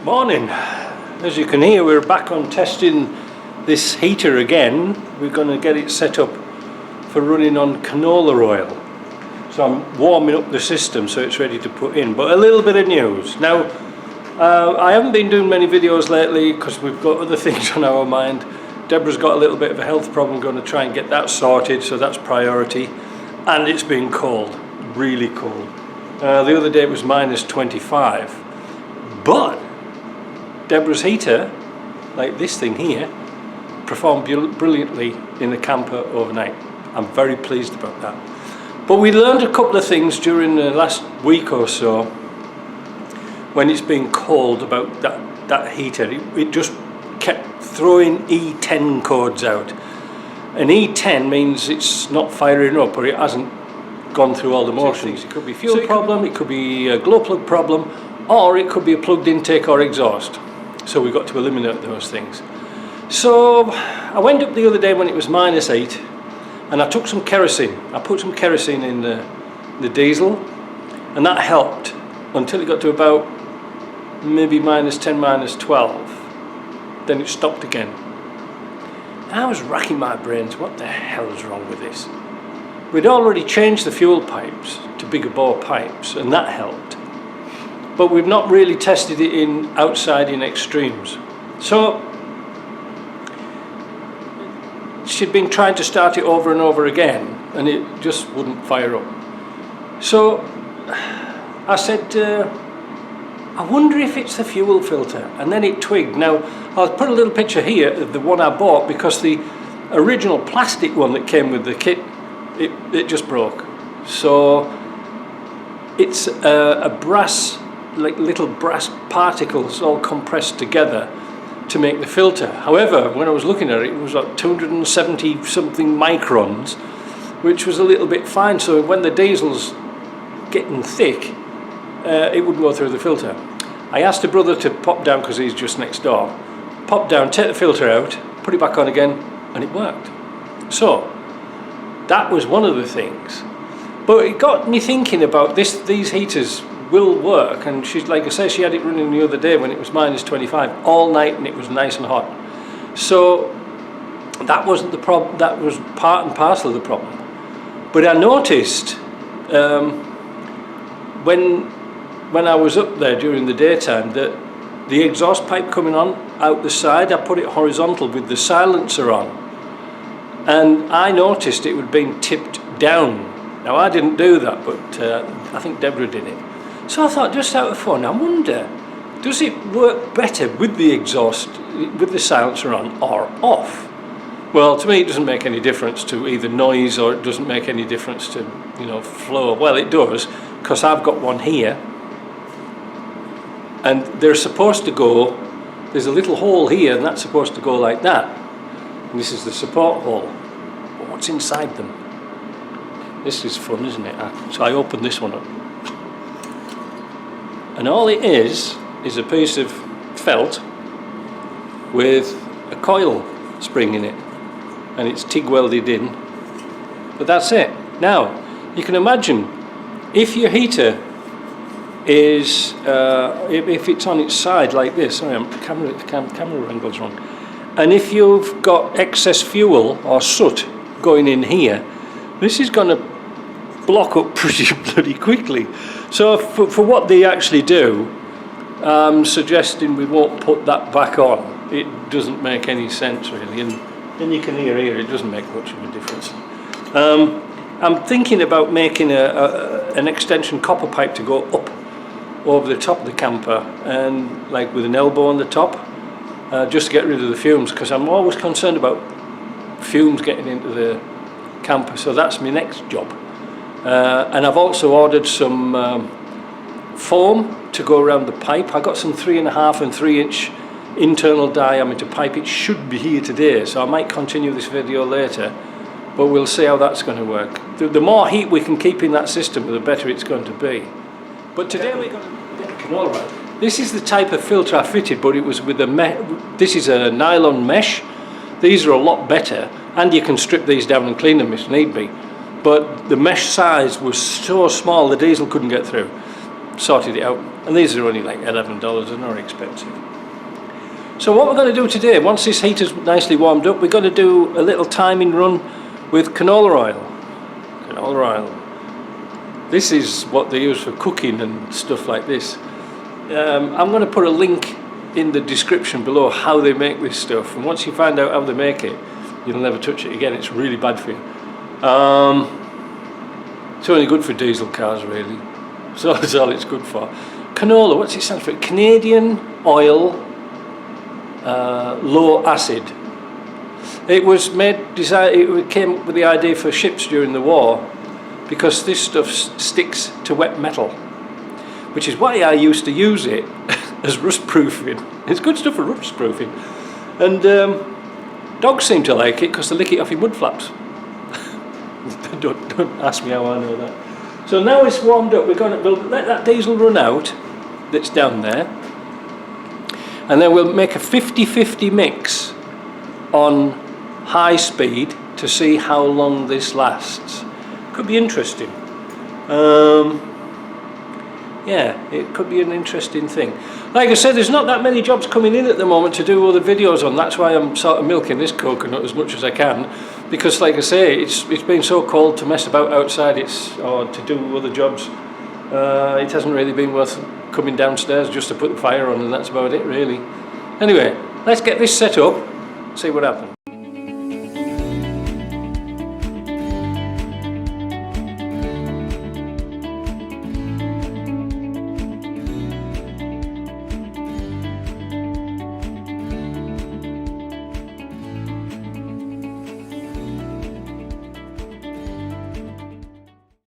Good morning. As you can hear, we're back on testing this heater again. We're going to get it set up for running on canola oil. So I'm warming up the system so it's ready to put in. But a little bit of news. Now, I haven't been doing many videos lately because we've got other things on our mind. Deborah's got a little bit of a health problem, going to try and get that sorted, so that's priority. And it's been cold, really cold. The other day it was minus 25. But Deborah's heater, like this thing here, performed brilliantly in the camper overnight. I'm very pleased about that. But we learned a couple of things during the last week or so when it's been cold about that heater. It just kept throwing E10 codes out. And E10 means it's not firing up, or it hasn't gone through all the motions. It could be fuel problem, it could be a glow plug problem, or it could be a plugged intake or exhaust. So we've got to eliminate those things. So I went up the other day when it was minus 8 and I took some kerosene. I put some kerosene in the diesel, and that helped until it got to about maybe minus 10, minus 12. Then it stopped again. And I was racking my brains, what the hell is wrong with this? We'd already changed the fuel pipes to bigger bore pipes, and that helped. But we've not really tested it outside in extremes. So she'd been trying to start it over and over again, and it just wouldn't fire up. So I said, I wonder if it's the fuel filter. And then it twigged. Now, I'll put a little picture here of the one I bought, because the original plastic one that came with the kit, it just broke. So it's a brass, like little brass particles all compressed together to make the filter. However, when I was looking at it, it was like 270 something microns, which was a little bit fine. So when the diesel's getting thick, it wouldn't go through the filter. I asked a brother to pop down, because he's just next door. Pop down, take the filter out, put it back on again, and it worked. So that was one of the things. But it got me thinking about these heaters will work, and she's, like I say, she had it running the other day when it was minus 25 all night, and it was nice and hot. So that wasn't the problem. That was part and parcel of the problem. But I noticed when I was up there during the daytime that the exhaust pipe coming on out the side, I put it horizontal with the silencer on, and I noticed it had been tipped down. Now, I didn't do that, but I think Deborah did it. So I thought, just out of fun, I wonder, does it work better with the exhaust, with the silencer on, or off? Well, to me, it doesn't make any difference to either noise, or it doesn't make any difference to, flow. Well, it does, because I've got one here, and they're supposed to go, there's a little hole here, and that's supposed to go like that. And this is the support hole. But what's inside them? This is fun, isn't it? So I opened this one up. And all it is a piece of felt with a coil spring in it. And it's TIG welded in. But that's it. Now, you can imagine, if your heater is, if it's on its side like this, sorry, camera angle's wrong. And if you've got excess fuel or soot going in here, this is going to block up pretty bloody quickly. So for what they actually do, suggesting we won't put that back on, it doesn't make any sense really. And you can hear here, it doesn't make much of a difference. I'm thinking about making an extension copper pipe to go up over the top of the camper, and like with an elbow on the top, just to get rid of the fumes, because I'm always concerned about fumes getting into the camper. So that's my next job. And I've also ordered some foam to go around the pipe. I got some 3.5 and 3 inch internal diameter pipe. It should be here today, so I might continue this video later, but we'll see how that's going to work. The more heat we can keep in that system, the better it's going to be. But today we're going to get Canola. This is the type of filter I fitted, but it was with this is a nylon mesh. These are a lot better, and you can strip these down and clean them if need be. But the mesh size was so small the diesel couldn't get through. sorted it out, and these are only like $11, they're not expensive. So what we're going to do today, once this heater's nicely warmed up, we're going to do a little timing run with canola oil. Canola oil. This is what they use for cooking and stuff like this. I'm going to put a link in the description below how they make this stuff, and once you find out how they make it, you'll never touch it again. It's really bad for you. It's only good for diesel cars, really. So that's all it's good for. Canola, what's it stand for? Canadian oil low acid. It was it came up with the idea for ships during the war because this stuff sticks to wet metal, which is why I used to use it as rust proofing. It's good stuff for rust proofing, and dogs seem to like it because they lick it off your mud flaps. don't ask me how I know that. So now it's warmed up, we'll let that diesel run out that's down there, and then we'll make a 50-50 mix on high speed to see how long this lasts. Could be interesting. Yeah, it could be an interesting thing. Like I said, there's not that many jobs coming in at the moment to do other videos on. That's why I'm sort of milking this coconut as much as I can, because like I say, it's been so cold to mess about outside, or to do other jobs. It hasn't really been worth coming downstairs just to put the fire on, and that's about it really. Anyway, let's get this set up, see what happens.